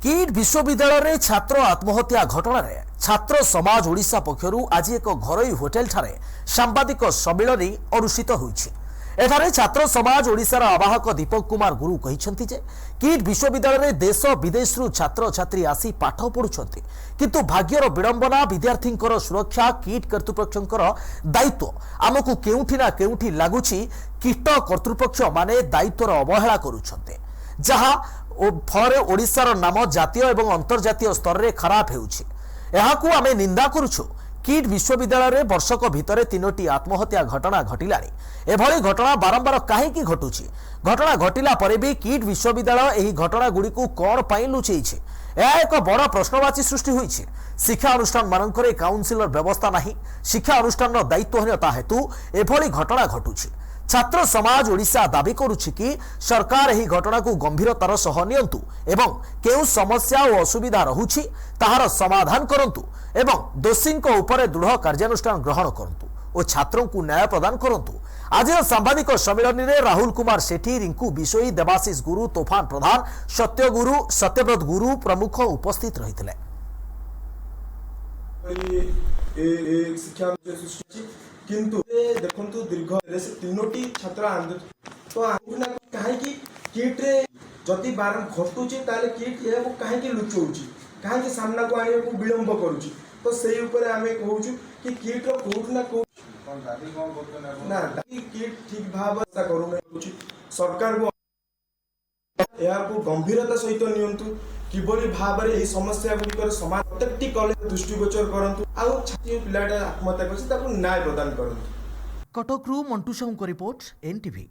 Kit विश्वविद्यालय छात्र आत्महत्या घटना छात्र समाज ओडिशा पक्षरु आज एक घरोई होटेल ठारे सांबादिक सम्मेलन अनुष्ठित होइछि। एठारे छात्र समाज ओडिशार आवाहक दीपक कुमार गुरु कहिसेंति जे किट विश्वविद्यालय देश विदेशरू छात्र छात्री आसी पाठ पढुछंती, किंतु भाग्यर विडंबना विद्यार्थींकर सुरक्षा किट कर्तृपक्षंकर दायित्व आमकु केउठी ना केउठी लागुछि किट कर्तृपक्ष माने दायित्वर अवहेला करूछंते, जहां फल ओडिशार नाम जातीय एवं अंतर्जातीय स्तर में खराब हेउछि। एहाकु आमे निंदा करूछु। किट विश्वविद्यालय वर्षक भितर 3टी आत्महत्या घटना घटिलानी। एभली घटना बारंबार काहेकि घटुछि? घटना घटिला परे भी किट विश्वविद्यालय एही घटना गुड़िकु कौन पाई लुचेइछि? यह एक बड़ प्रश्नवाची सृष्टि होइछि। शिक्षा अनुष्ठान मानकरे काउंसिलर व्यवस्था नाही, शिक्षा अनुष्ठान दायित्वहीनता हेतु एभली घटना घटुछि। छात्र समाज ओडिशा दाबी करुछि कि सरकार एही घटना को गंभीरतार सह नियंतु एवं केउ समस्या और असुविधा रहुछि ताहार समाधान करंतु एवं दोषींको उपरे दृढ़ कार्यानुष्ठान ग्रहण करंतु और छात्रों को न्याय प्रदान करंतु। आज सांबादिक सम्मेलन में राहुल कुमार सेठी, रिंकू बिशोई, देवाशीष गुरु, तोफान प्रधान, सत्य गुरु, सत्यव्रत गुरु प्रमुख उपस्थित रहिथिले। किंतु देखंतु दीर्घ 3टी छात्र आंदोलन तो कहीं किट रे जदि बार घटुची ताले किट ये कहीं लुचौची कहीं सामना को आने को विलंब करूची, तो सेही ऊपर आमे कहूछु कि किट रो कोठ ना कोठ ना किट ठीक भाव से करू नै सरकार को या को गंभीरता सहित नियंतु किबोली भाव रे एही समस्या गुडिकर समाज प्रत्येकटी कॉलेज दृष्टिगोचर करंतु आ छात्री पिलाटा आत्महत्या करछि ताको न्याय प्रदान करंतु। कटकरू मंटू साहू को रिपोर्ट, एनटीवी।